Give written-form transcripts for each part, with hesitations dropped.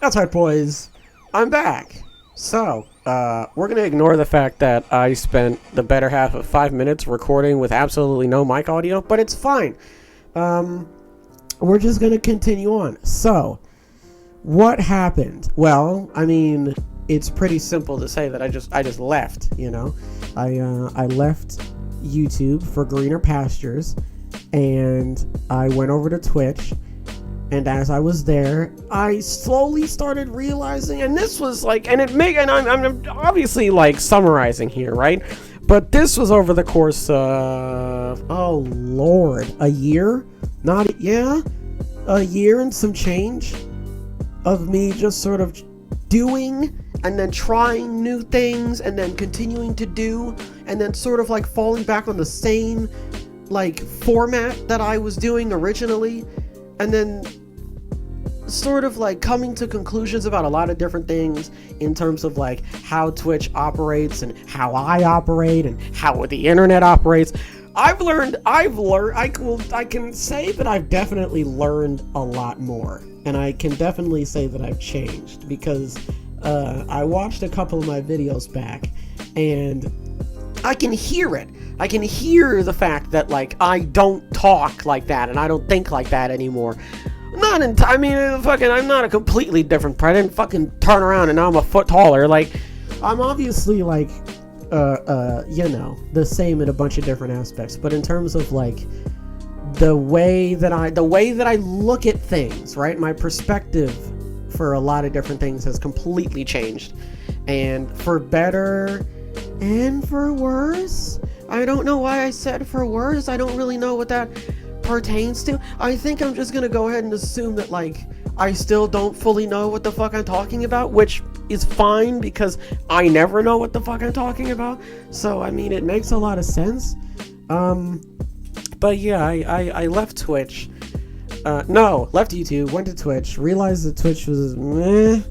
That's right, boys. I'm back. So, we're gonna ignore the fact that I spent the better half of 5 minutes recording with absolutely no mic audio, but it's fine. We're just gonna continue on. So, what happened? Well, I mean, it's pretty simple to say that I just left, you know? I left YouTube for greener pastures, and I went over to Twitch. And as I was there, I slowly started realizing, and this was like, and I'm obviously like summarizing here, right? But this was over the course of, oh Lord, a year? A year and some change of me just sort of doing and then trying new things and then continuing to do and then sort of like falling back on the same like format that I was doing originally. And then sort of like coming to conclusions about a lot of different things in terms of like how Twitch operates and how I operate and how the internet operates. I can say that I've definitely learned a lot more, and I can definitely say that I've changed because I watched a couple of my videos back and I can hear it. I can hear the fact that like I don't talk like that and I don't think like that anymore. I'm not a completely different person. I didn't fucking turn around and now I'm a foot taller. Like, I'm obviously like, the same in a bunch of different aspects. But in terms of like the way that I look at things, right? My perspective for a lot of different things has completely changed, and for better and for worse. I don't know why I said for worse. I don't really know what that pertains to. I think I'm just gonna go ahead and assume that like I still don't fully know what the fuck I'm talking about, which is fine because I never know what the fuck I'm talking about. So I mean, it makes a lot of sense. But yeah, I left Twitch. Left YouTube, went to Twitch, realized that Twitch was meh,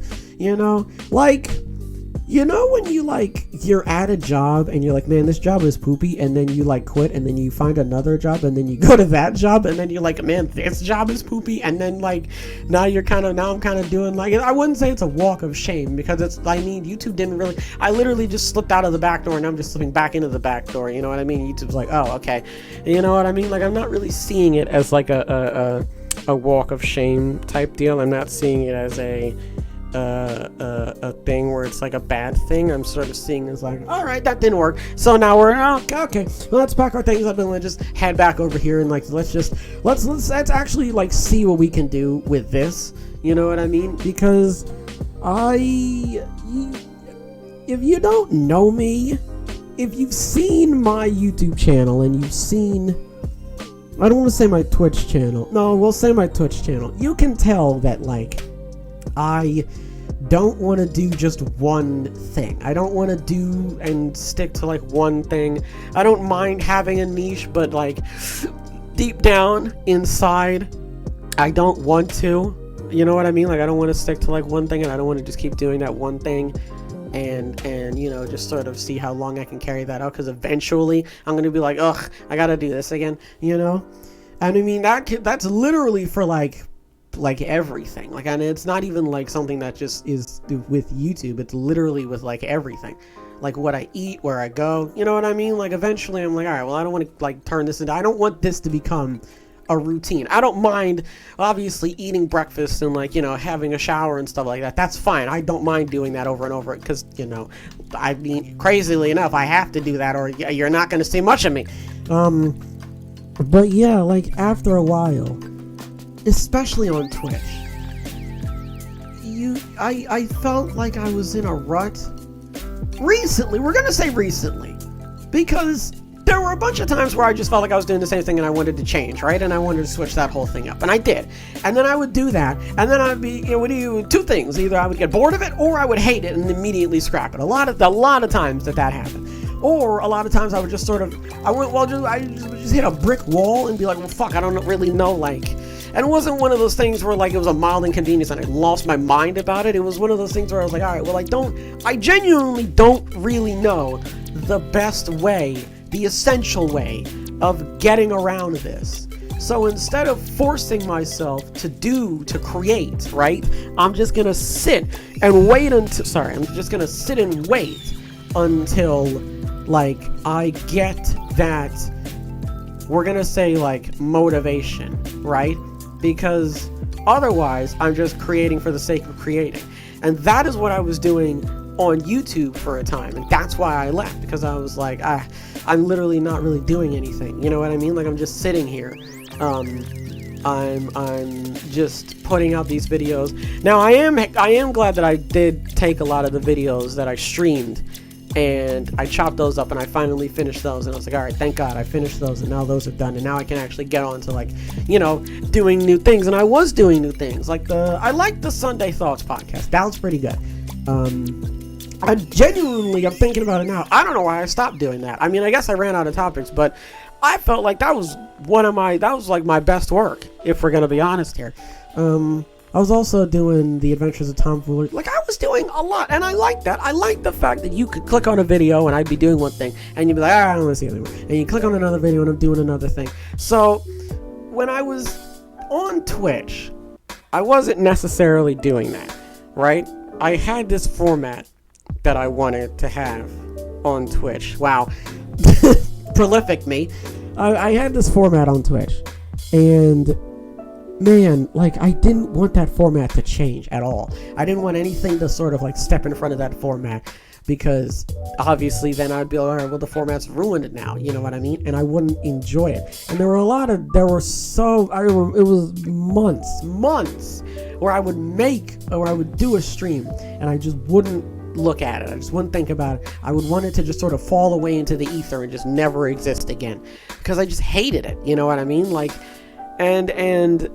when you're at a job and you're like, man, this job is poopy, and then you like quit and then you find another job and then you go to that job and then you're like, man, this job is poopy, and then like now I'm kind of doing like, I wouldn't say it's a walk of shame because YouTube didn't really, I literally just slipped out of the back door and I'm just slipping back into the back door, you know what I mean? YouTube's like, oh, okay, you know what I mean? Like, I'm not really seeing it as like a walk of shame type deal. I'm not seeing it as a thing where it's like a bad thing. I'm sort of seeing it as like, all right, that didn't work, so now we're okay, well, let's pack our things up and let's just head back over here and like let's actually like see what we can do with this, you know what I mean? Because if you don't know me, if you've seen my YouTube channel and you've seen, I don't want to say my Twitch channel, no, we'll say my Twitch channel, you can tell that like I don't want to do just one thing. I don't want to do and stick to like one thing. I don't mind having a niche, but like deep down inside, I don't want to. You know what I mean? Like, I don't want to stick to like one thing, and I don't want to just keep doing that one thing and just sort of see how long I can carry that out, because eventually I'm going to be like, ugh, I got to do this again, you know? And I mean, that's literally for like everything, like, and it's not even like something that just is with YouTube, it's literally with like everything, like what I eat, where I go, you know what I mean? Like, eventually I'm like, all right, well, I don't want to like turn this into, I don't want this to become a routine. I don't mind obviously eating breakfast and like, having a shower and stuff like that. That's fine. I don't mind doing that over and over, because I mean, crazily enough, I have to do that or you're not going to see much of me. But yeah, like, after a while, especially on Twitch, I felt like I was in a rut recently. We're gonna say recently, because there were a bunch of times where I just felt like I was doing the same thing and I wanted to change, right? And I wanted to switch that whole thing up, and I did. And then I would do that, and then I'd be, two things: either I would get bored of it, or I would hate it and immediately scrap it. A lot of times that happened. Or a lot of times I would just I just hit a brick wall and be like, well, fuck, I don't really know, like. And it wasn't one of those things where like it was a mild inconvenience and I lost my mind about it. It was one of those things where I was like, all right, well, I genuinely don't really know the best way the essential way of getting around this. So instead of forcing myself to create, right? I'm just gonna sit and wait until, I'm just gonna sit and wait until, like, I get that, we're gonna say, like, motivation, right? Because otherwise, I'm just creating for the sake of creating. And that is what I was doing on YouTube for a time, and that's why I left, because I was like, I'm literally not really doing anything, you know what I mean? Like, I'm just sitting here. I'm just putting out these videos. Now, I am glad that I did take a lot of the videos that I streamed, and I chopped those up, and I finally finished those, and I was like, all right, thank God I finished those, and now those are done, and now I can actually get on to, like, you know, doing new things. And I was doing new things, like I like the Sunday Thoughts podcast. That was pretty good. I'm thinking about it now. I don't know why I stopped doing that. I mean, I guess I ran out of topics, but I felt like that was like my best work, if we're gonna be honest here. I was also doing the Adventures of Tomfoolery. Like, I was doing a lot, and I like that. I like the fact that you could click on a video and I'd be doing one thing, and you'd be like, I don't want to see it anymore. And you click on another video and I'm doing another thing. So when I was on Twitch, I wasn't necessarily doing that, right? I had this format that I wanted to have on Twitch. Wow. Prolific me. I had this format on Twitch, and man, like, I didn't want that format to change at all. I didn't want anything to sort of like step in front of that format, because obviously then I'd be like, all right, well, the format's ruined now, you know what I mean? And I wouldn't enjoy it. And it was months where I would do a stream and I just wouldn't look at it. I just wouldn't think about it. I would want it to just sort of fall away into the ether and just never exist again, because I just hated it, you know what I mean? Like, and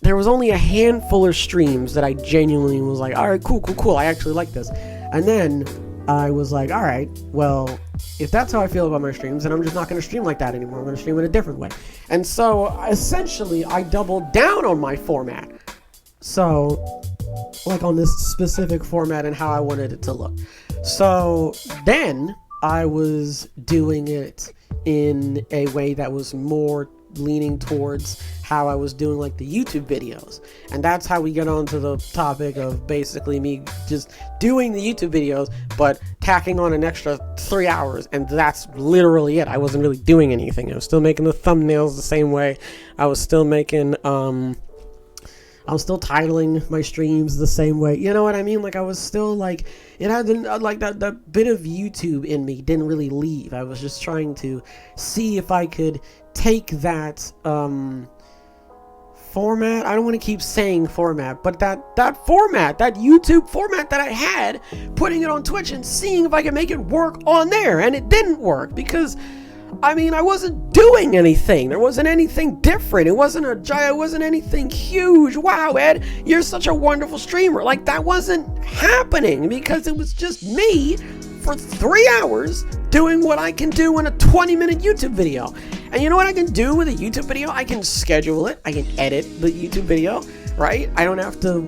there was only a handful of streams that I genuinely was like, all right, cool, I actually like this. And then I was like, all right, well, if that's how I feel about my streams, then I'm just not going to stream like that anymore. I'm going to stream in a different way. And so essentially I doubled down on my format. So, like, on this specific format and how I wanted it to look. So then I was doing it in a way that was more leaning towards how I was doing, like, the YouTube videos. And that's how we get on to the topic of basically me just doing the YouTube videos, but tacking on an extra 3 hours, and that's literally it. I wasn't really doing anything. I was still making the thumbnails the same way. I was still making, I was still titling my streams the same way. You know what I mean? Like, I was still, like, it had like that bit of YouTube in me didn't really leave. I was just trying to see if I could take that format. I don't want to keep saying format, but that format, that YouTube format that I had, putting it on Twitch and seeing if I could make it work on there. And it didn't work, because I mean, I wasn't doing anything. There wasn't anything different. It wasn't anything huge. Wow, Ed, you're such a wonderful streamer. Like, that wasn't happening, because it was just me for 3 hours doing what I can do in a 20-minute YouTube video. And you know what I can do with a YouTube video? I can schedule it. I can edit the YouTube video, right? I don't have to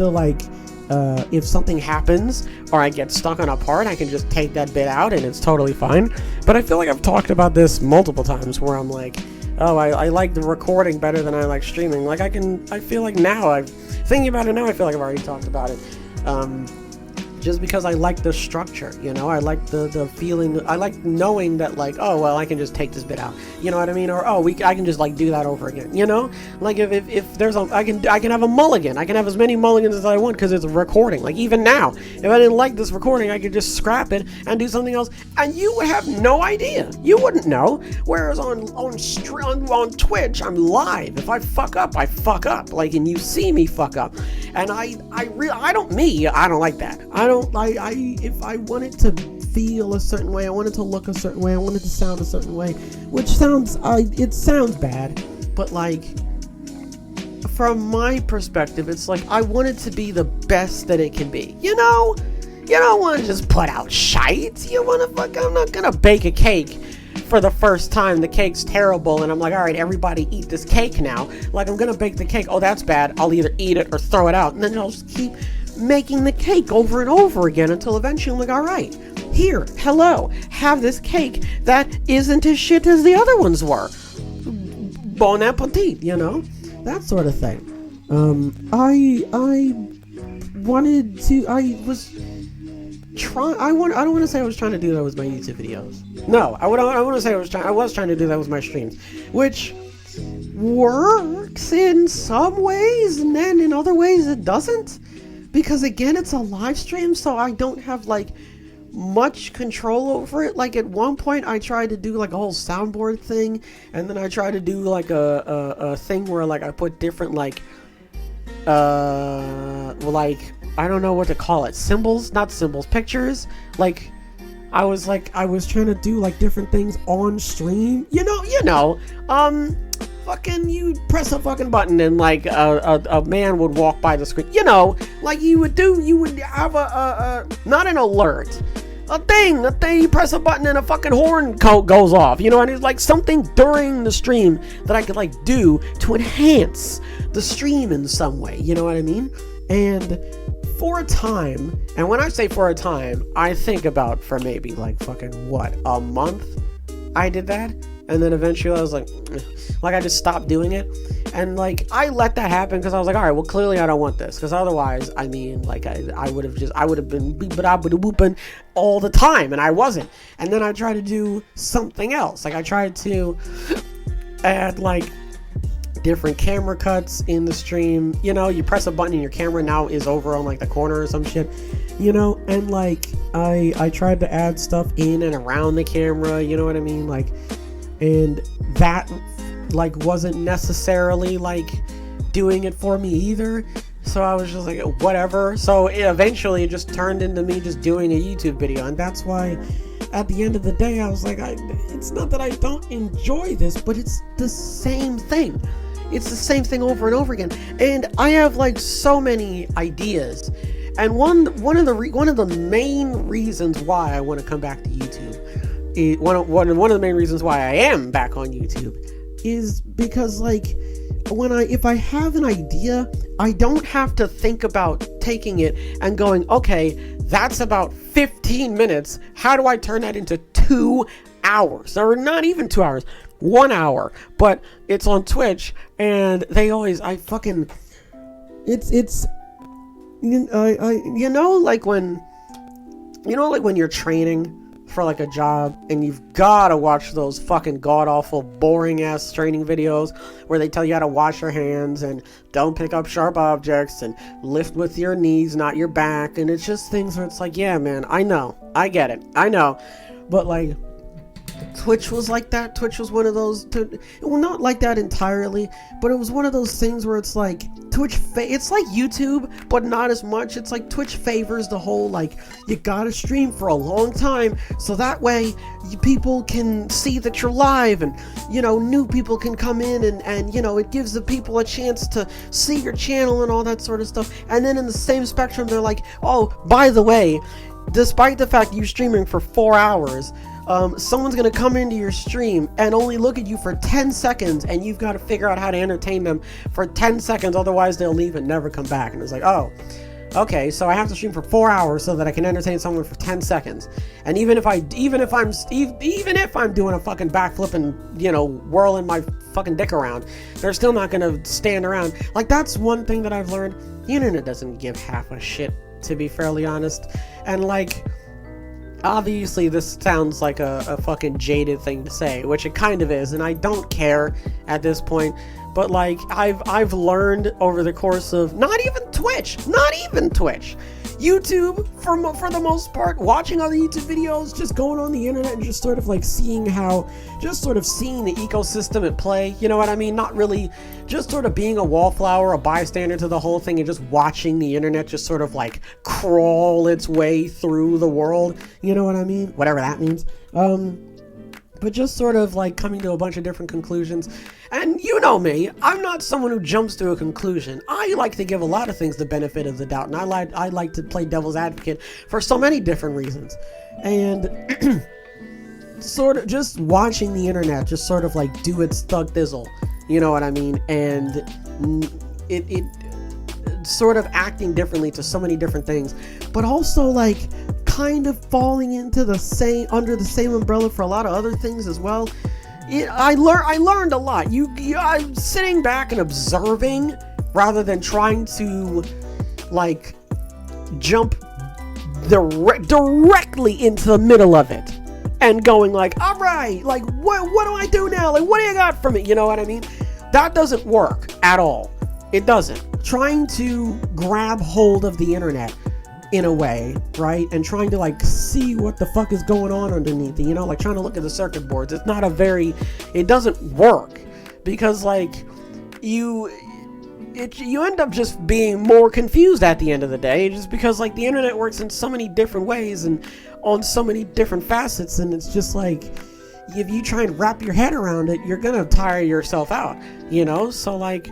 like, if something happens or I get stuck on a part, I can just take that bit out and it's totally fine. But I feel like I've talked about this multiple times, where I'm like, oh, I like the recording better than I like streaming. Like, I feel like now, thinking about it now, I feel like I've already talked about it. Just because I like the structure, you know, I like the feeling, I like knowing that, like, oh, well, I can just take this bit out, you know what I mean? Or, oh, I can just, like, do that over again, you know? Like, if there's I can have a mulligan. I can have as many mulligans as I want, because it's a recording. Like, even now, if I didn't like this recording, I could just scrap it and do something else, and you would have no idea. You wouldn't know. Whereas on Twitch, I'm live. If I fuck up, I fuck up. Like, and you see me fuck up. And I don't like that. If I want it to feel a certain way, I want it to look a certain way, I want it to sound a certain way, which sounds bad, but, like, from my perspective, it's like, I want it to be the best that it can be, you know? You don't want to just put out shite. You want to I'm not gonna bake a cake for the first time. The cake's terrible, and I'm like, all right, everybody eat this cake now. Like, I'm gonna bake the cake. Oh, that's bad. I'll either eat it or throw it out, and then I'll just keep making the cake over and over again until eventually I'm like, all right, here, hello, have this cake that isn't as shit as the other ones were. Bon appetit, you know, that sort of thing. I don't want to say I was trying to do that with my YouTube videos. No, I want to say I was trying to do that with my streams, which works in some ways, and then in other ways it doesn't, because again, it's a live stream, so I don't have like much control over it. Like at one point I tried to do like a whole soundboard thing, and then I tried to do like a thing where like I put different like I don't know what to call it, pictures, like I was trying to do like different things on stream, you know, fucking you press a fucking button and like a man would walk by the screen, you know, like you would have a not an alert, a thing, you press a button and a fucking horn goes off, you know, and it's like something during the stream that I could like do to enhance the stream in some way, you know what I mean? And for a time, and when I say for a time, I think about for maybe like fucking what, a month I did that, and then eventually I was like I just stopped doing it, and like I let that happen because I was like, all right, well clearly I don't want this, because otherwise, I mean, like I would have been booping all the time, and I wasn't. And then I tried to do something else, like I tried to add like different camera cuts in the stream, you know, you press a button and your camera now is over on like the corner or some shit, you know, and like I tried to add stuff in and around the camera, you know what I mean, like, and that like wasn't necessarily like doing it for me either, so I was just like whatever. So eventually it just turned into me just doing a YouTube video, and that's why at the end of the day I was like, it's not that I don't enjoy this, but it's the same thing. It's the same thing over and over again, and I have like so many ideas. And one of the main reasons why I want to come back to YouTube, one of the main reasons why I am back on YouTube, is because like if I have an idea, I don't have to think about taking it and going, okay, that's about 15 minutes. How do I turn that into 2 hours? Or not even 2 hours, 1 hour. But it's on Twitch, and they always, like when you're training for like a job and you've gotta watch those fucking god-awful boring ass training videos where they tell you how to wash your hands and don't pick up sharp objects and lift with your knees, not your back, and it's just things where it's like, yeah man, I know, I get it, I know, but like Twitch was like that. Twitch was one of those, well, not like that entirely, but it was one of those things where it's like it's like YouTube, but not as much. It's like Twitch favors the whole, like, you gotta stream for a long time, so that way people can see that you're live, and, you know, new people can come in, and you know, it gives the people a chance to see your channel and all that sort of stuff. And then in the same spectrum, they're like, oh, by the way, despite the fact you're streaming for 4 hours, someone's gonna come into your stream and only look at you for 10 seconds, and you've got to figure out how to entertain them for 10 seconds, otherwise they'll leave and never come back. And it's like, oh, okay, so I have to stream for 4 hours so that I can entertain someone for 10 seconds. And even if I'm doing a fucking backflip and, you know, whirling my fucking dick around, they're still not gonna stand around. Like, that's one thing that I've learned. The internet doesn't give half a shit, to be fairly honest. And like, obviously this sounds like a fucking jaded thing to say, which it kind of is, and I don't care at this point, but like, I've learned over the course of not even Twitch, YouTube, for the most part, watching other YouTube videos, just going on the internet and just sort of like seeing the ecosystem at play, you know what I mean? Not really, just sort of being a wallflower, a bystander to the whole thing, and just watching the internet just sort of like crawl its way through the world, you know what I mean? Whatever that means. But just sort of like coming to a bunch of different conclusions. And you know me, I'm not someone who jumps to a conclusion. I like to give a lot of things the benefit of the doubt, and I like to play devil's advocate for so many different reasons. And sort of just watching the internet just sort of like do its thug thizzle, you know what I mean? And it sort of acting differently to so many different things, but also like kind of falling into under the same umbrella for a lot of other things as well. I learned a lot. I'm sitting back and observing rather than trying to like jump directly into the middle of it and going like, all right, like what do I do now? Like, what do you got for me? You know what I mean? That doesn't work at all. It doesn't. Trying to grab hold of the internet in a way, right? And trying to like see what the fuck is going on underneath it, you know, like trying to look at the circuit boards. It doesn't work because like you end up just being more confused at the end of the day, just because like the internet works in so many different ways and on so many different facets, and it's just like if you try and wrap your head around it, you're gonna tire yourself out, you know? So like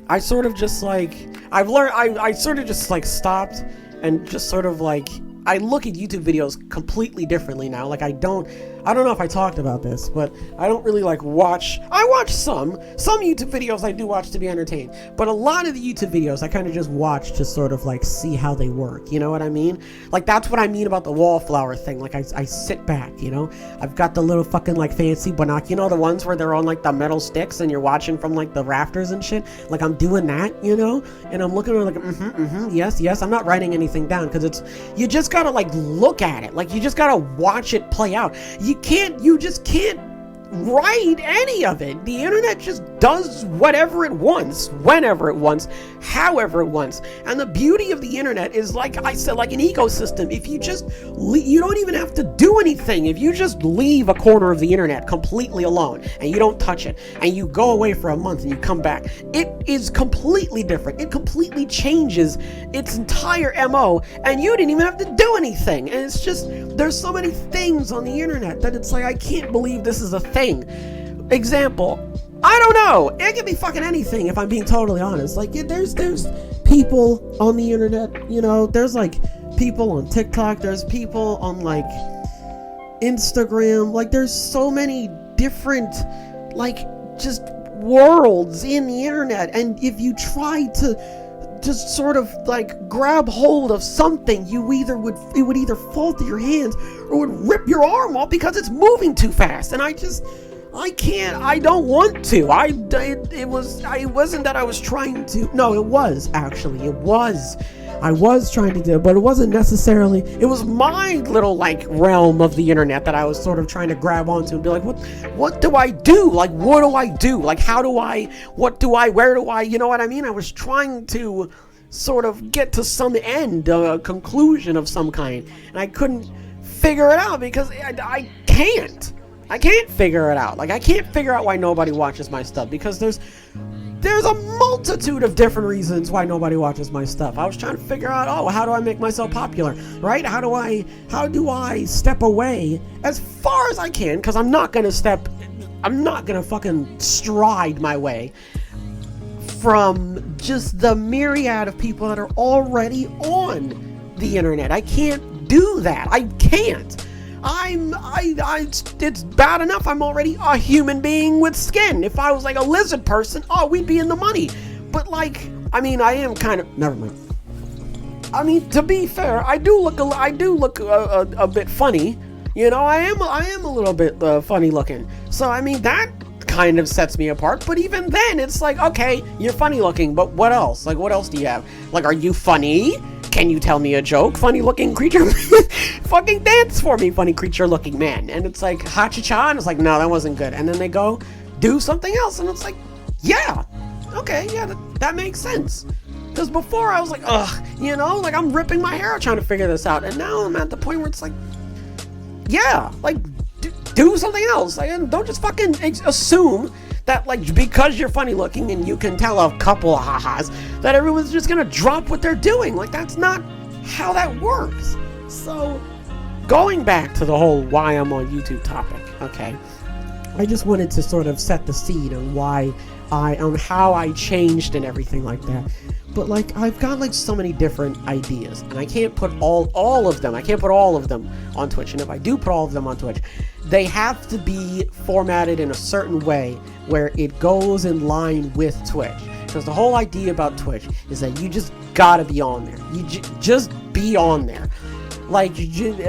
I sort of just like I sort of just like stopped and just sort of like I look at YouTube videos completely differently now. Like I don't know if I talked about this, but I don't really like watch. I watch some YouTube videos I do watch to be entertained, but a lot of the YouTube videos I kind of just watch to sort of like see how they work. You know what I mean? Like that's what I mean about the wallflower thing. Like I sit back, you know, I've got the little fucking like fancy binoc, you know, the ones where they're on like the metal sticks and you're watching from like the rafters and shit. Like I'm doing that, you know, and I'm looking at like, yes. I'm not writing anything down because you just gotta like look at it. Like you just gotta watch it play out. You just can't write any of it. The internet just does whatever it wants, whenever it wants, however it wants. And the beauty of the internet is, like I said, like an ecosystem. If you just you don't even have to do anything. If you just leave a corner of the internet completely alone and you don't touch it and you go away for a month and you come back, it is completely different. It completely changes its entire MO and you didn't even have to do anything. And it's just, there's so many things on the internet that it's like, I can't believe this is a thing. Example, I don't know. It could be fucking anything if I'm being totally honest. Like there's people on the internet, you know, there's like people on TikTok, there's people on like Instagram, like there's so many different like just worlds in the internet, and if you try to just sort of like grab hold of something, it would either fall through your hands or would rip your arm off because it's moving too fast. And I can't, I don't want to. It wasn't that I was trying to. No, it was actually. I was trying to do it, but it wasn't necessarily. It was my little like realm of the internet that I was sort of trying to grab onto and be like, what do I do? Like, what do I do? Like, where do I, you know what I mean? I was trying to sort of get to some end, a conclusion of some kind, and I couldn't figure it out because I can't figure it out. Like, I can't figure out why nobody watches my stuff because there's a multitude of different reasons why nobody watches my stuff. I was trying to figure out, how do I make myself popular, right? How do I step away as far as I can, because I'm not gonna fucking stride my way from just the myriad of people that are already on the internet. I can't do that. I can't. It's bad enough I'm already a human being with skin. If I was like a lizard person, we'd be in the money. But like, I mean, I am kind of, never mind. I mean, to be fair, I do look a bit funny. You know, I am a little bit funny looking. So I mean, that kind of sets me apart. But even then, it's like, okay, you're funny looking, but what else? Like, what else do you have? Like, are you funny? Can you tell me a joke? Funny looking creature. Fucking dance for me, funny creature looking man. And it's like, ha-cha-cha, and it's like, no, that wasn't good. And then they go do something else, and it's like, yeah, okay, yeah, that makes sense. Because before I was like, you know, like I'm ripping my hair out trying to figure this out. And now I'm at the point where it's like, yeah, like do something else. Like, don't just fucking assume that like because you're funny looking and you can tell a couple of ha-has that everyone's just gonna drop what they're doing. Like, that's not how that works. So going back to the whole why I'm on YouTube topic, okay, I just wanted to sort of set the seed on how I changed and everything like that. But like, I've got like so many different ideas, and I can't put all of them. I can't put all of them on Twitch. And if I do put all of them on Twitch, they have to be formatted in a certain way where it goes in line with Twitch. Because the whole idea about Twitch is that you just gotta be on there. You just be on there. like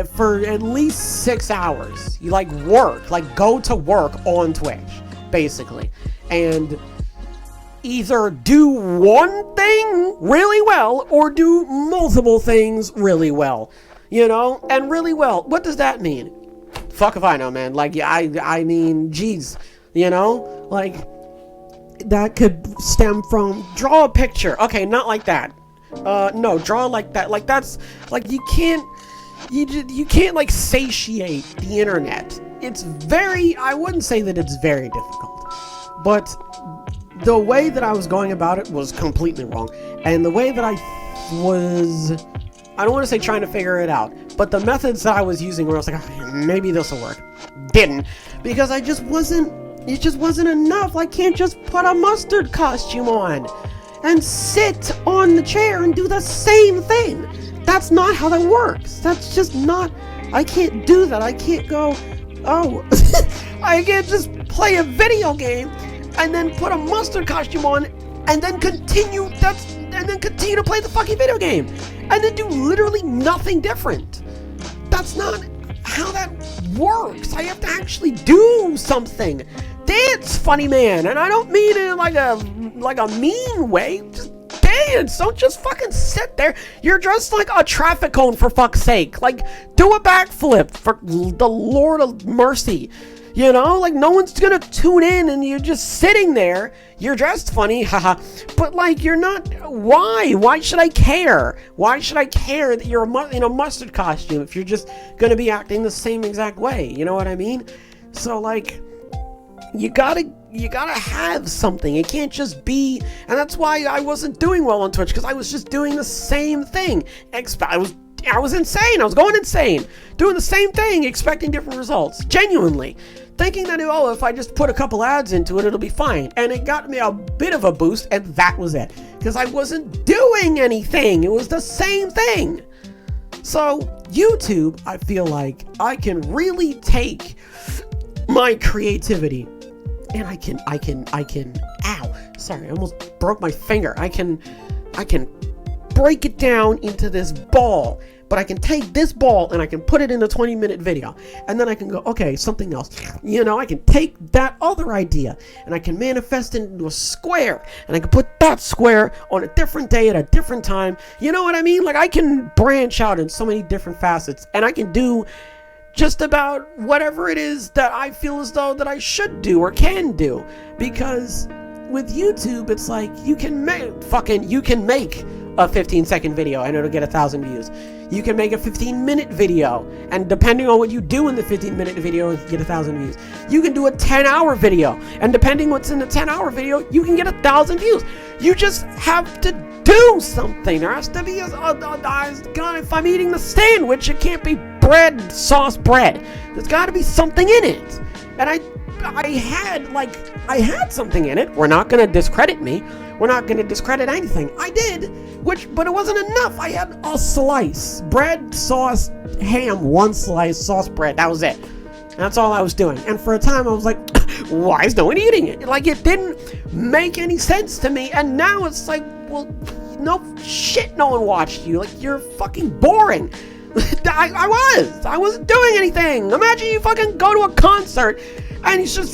for at least 6 hours. You like work, like go to work on Twitch, basically, and either do one thing really well or do multiple things really well, you know? And really well, what does that mean? Fuck if I know, man. Like, I mean, geez, you know? Like, that could stem from draw a picture. Okay, not like that. No, draw like that. Like, that's, like, you can't like satiate the internet. It's very, I wouldn't say that it's very difficult, but the way that I was going about it was completely wrong. And the way that I don't want to say trying to figure it out, but the methods that I was using where I was like, oh, maybe this will work, didn't, because it just wasn't enough. I can't just put a mustard costume on and sit on the chair and do the same thing. That's not how that works. That's just not, I can't do that. I can't go, oh, I can't just play a video game and then put a mustard costume on, and then continue to play the fucking video game, and then do literally nothing different. That's not how that works. I have to actually do something. Dance, funny man, and I don't mean it in like a mean way. Just dance. Don't just fucking sit there. You're dressed like a traffic cone, for fuck's sake. Like, do a backflip, for the Lord of mercy. You know, like, no one's gonna tune in and you're just sitting there. You're dressed funny, haha. But, like, you're not. Why? Why should I care? Why should I care that you're in a mustard costume if you're just gonna be acting the same exact way? You know what I mean? So, like, you gotta have something. It can't just be. And that's why I wasn't doing well on Twitch, because I was just doing the same thing. I was insane. I was going insane. Doing the same thing, expecting different results. Genuinely. Thinking that, oh, if I just put a couple ads into it, it'll be fine. And it got me a bit of a boost, and that was it. Because I wasn't doing anything. It was the same thing. So, YouTube, I feel like I can really take my creativity, and I can, ow, sorry, I almost broke my finger. I can break it down into this ball, but I can take this ball and I can put it in a 20-minute video, and then I can go, okay, something else. You know, I can take that other idea and I can manifest it into a square, and I can put that square on a different day at a different time. You know what I mean? Like, I can branch out in so many different facets, and I can do just about whatever it is that I feel as though that I should do or can do. Because with YouTube, it's like, you can make a 15-second video and it'll get 1,000 views. You can make a 15-minute video, and depending on what you do in the 15-minute video, you get 1,000 views. You can do a 10-hour video, and depending what's in the 10-hour video, you can get 1,000 views. You just have to do something. There has to be if I'm eating the sandwich, it can't be bread, sauce, bread. There's got to be something in it. And I had something in it. We're not going to discredit me. We're not going to discredit anything. I did, but it wasn't enough. I had a slice. Bread, sauce, ham, one slice, sauce, bread. That was it. That's all I was doing. And for a time, I was like, why is no one eating it? Like, it didn't make any sense to me. And now it's like, well, no shit, no one watched you. Like, you're fucking boring. I wasn't doing anything. Imagine you fucking go to a concert and he's just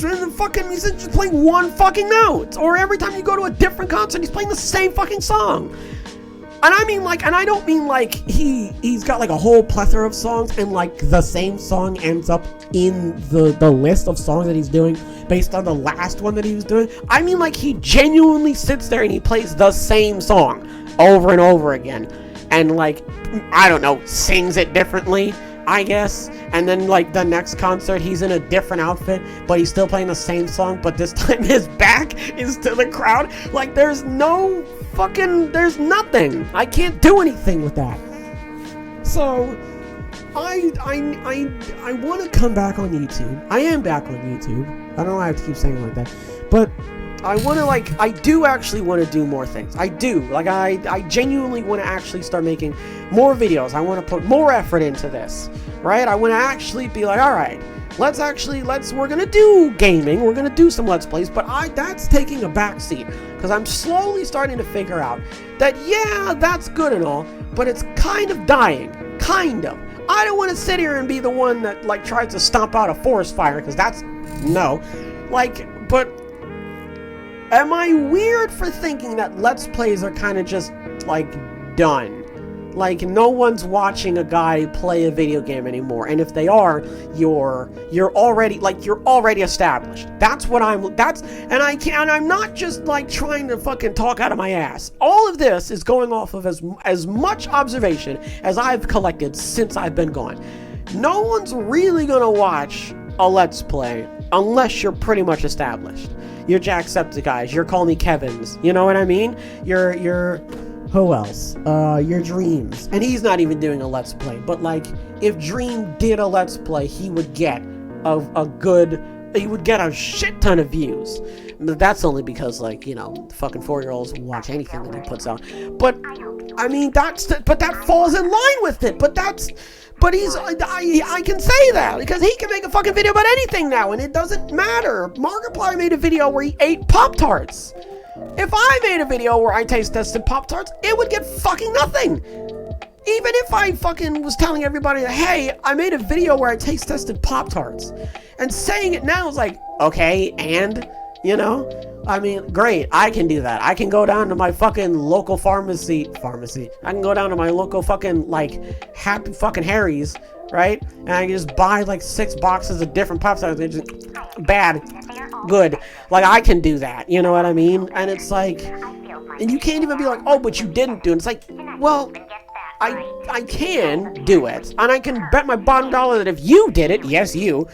playing one fucking note. Or every time you go to a different concert, he's playing the same fucking song. And I mean, like, and I don't mean like he's got like a whole plethora of songs and like the same song ends up in the list of songs that he's doing based on the last one that he was doing. I mean, like, he genuinely sits there and he plays the same song over and over again. And, like, I don't know, sings it differently, I guess. And then, like, the next concert, he's in a different outfit, but he's still playing the same song, but this time his back is to the crowd. Like, there's nothing. I can't do anything with that. So, I want to come back on YouTube. I am back on YouTube. I don't know why I have to keep saying it like that. But I do actually want to do more things. I do. Like, I genuinely want to actually start making more videos. I want to put more effort into this, right? I want to actually be like, all right, we're going to do gaming. We're going to do some Let's Plays, but that's taking a backseat because I'm slowly starting to figure out that, yeah, that's good and all, but it's kind of dying. Kind of. I don't want to sit here and be the one that, like, tries to stomp out a forest fire, because that's, no. Like, but am I weird for thinking that Let's Plays are kind of just, like, done? Like, no one's watching a guy play a video game anymore, and if they are, you're already established. That's what I'm, and I'm not just, like, trying to fucking talk out of my ass. All of this is going off of as much observation as I've collected since I've been gone. No one's really gonna watch a Let's Play unless you're pretty much established. You're Jacksepticeyes, you're Call Me Kevins, you know what I mean? You're who else? Your Dreams. And he's not even doing a Let's Play, but, like, if Dream did a Let's Play, he would get he would get a shit ton of views. But that's only because, like, you know, fucking 4-year-olds watch anything that he puts out. But, I mean, but that falls in line with it. But he's, I can say that, because he can make a fucking video about anything now, and it doesn't matter. Markiplier made a video where he ate Pop-Tarts. If I made a video where I taste tested Pop-Tarts, it would get fucking nothing. Even if I fucking was telling everybody, hey, I made a video where I taste tested Pop-Tarts. And saying it now is like, okay, and, you know? I mean, great, I can do that. I can go down to my fucking local pharmacy. I can go down to my local fucking, like, Happy fucking Harry's, right? And I can just buy, like, 6 boxes of different Pop-Tarts. They're just bad, good. Like, I can do that, you know what I mean? And it's like, and you can't even be like, oh, but you didn't do it. It's like, well, I can do it. And I can bet my bottom dollar that if you did it, yes, you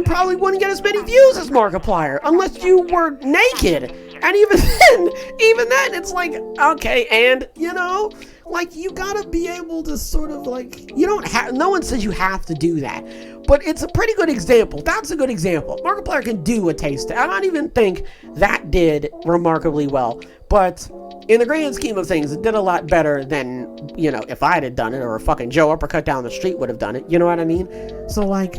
probably wouldn't get as many views as Markiplier, unless you were naked. And even then, it's like, okay, and, you know, like, you gotta be able to sort of, like, you don't have, no one says you have to do that, but it's a pretty good example. That's a good example. Markiplier can do a taste. I don't even think that did remarkably well, but in the grand scheme of things, it did a lot better than, you know, if I had done it, or a fucking Joe Uppercut down the street would have done it, you know what I mean? So, like,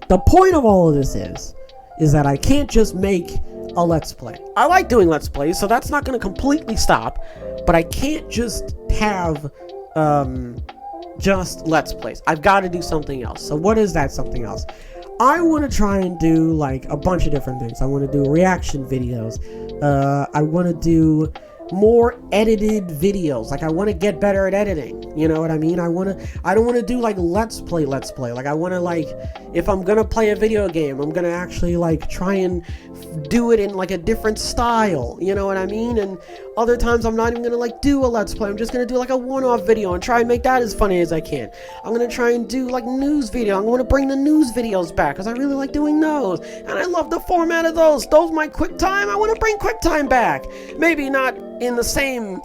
the point of all of this is that I can't just make a Let's Play. I like doing Let's Plays, so that's not going to completely stop, but I can't just have just Let's Plays. I've got to do something else. So what is that something else? I want to try and do, like, a bunch of different things. I want to do reaction videos. I want to do more edited videos. Like, I want to get better at editing, you know what I mean? I don't want to do, like, let's play. Like, I want to, like, if I'm gonna play a video game, I'm gonna actually, like, try and do it in, like, a different style, you know what I mean? And other times I'm not even gonna, like, do a let's play. I'm just gonna do, like, a one-off video and try and make that as funny as I can. I'm gonna try and do, like, news video. I'm gonna bring the news videos back, because I really like doing those, and I love the format of those. Those my QuickTime. I want to bring QuickTime back. Maybe not in the same,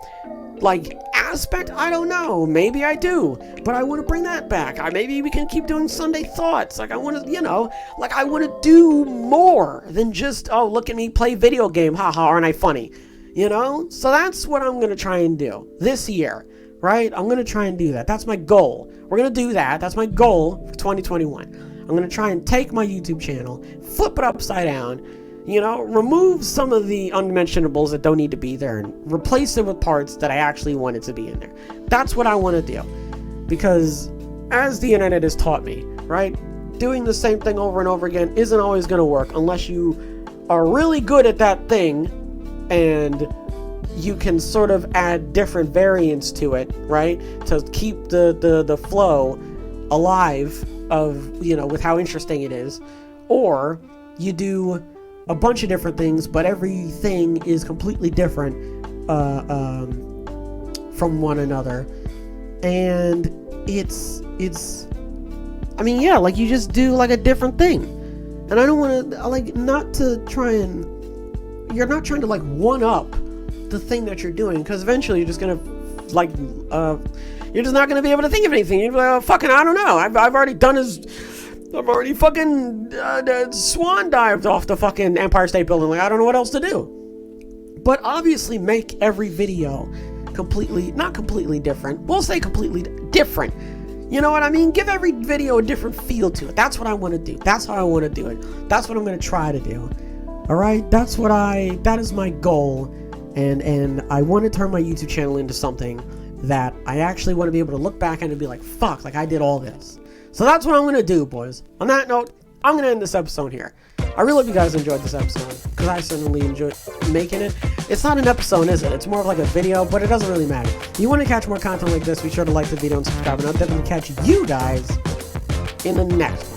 like, aspect, I don't know, maybe I do, but I want to bring that back. Maybe we can keep doing Sunday Thoughts. Like, I want to, you know, like, I want to do more than just, oh, look at me play video game, haha, aren't I funny, you know? So that's what I'm going to try and do this year, right? I'm going to try and do that. That's my goal. We're going to do that. That's my goal for 2021. I'm going to try and take my YouTube channel, flip it upside down, you know, remove some of the unmentionables that don't need to be there and replace it with parts that I actually wanted to be in there. That's what I want to do. Because as the internet has taught me, right, doing the same thing over and over again isn't always going to work unless you are really good at that thing and you can sort of add different variants to it, right, to keep the flow alive of, you know, with how interesting it is. Or you do a bunch of different things, but everything is completely different from one another, and it's I mean, yeah, like, you just do, like, a different thing. And I don't want to, like, not to try and, you're not trying to, like, one up the thing that you're doing, because eventually you're just gonna, like, you're just not gonna be able to think of anything. You're like, oh, fucking, I don't know, I've already done I've already fucking swan dived off the fucking Empire State Building. Like, I don't know what else to do. But obviously make every video completely, not completely different. We'll say completely different. You know what I mean? Give every video a different feel to it. That's what I want to do. That's how I want to do it. That's what I'm going to try to do. Alright? That is my goal. And I want to turn my YouTube channel into something that I actually want to be able to look back and be like, fuck, like I did all this. So that's what I'm going to do, boys. On that note, I'm going to end this episode here. I really hope you guys enjoyed this episode, because I certainly enjoyed making it. It's not an episode, is it? It's more of like a video, but it doesn't really matter. If you want to catch more content like this, be sure to like the video and subscribe, and I'll definitely catch you guys in the next one.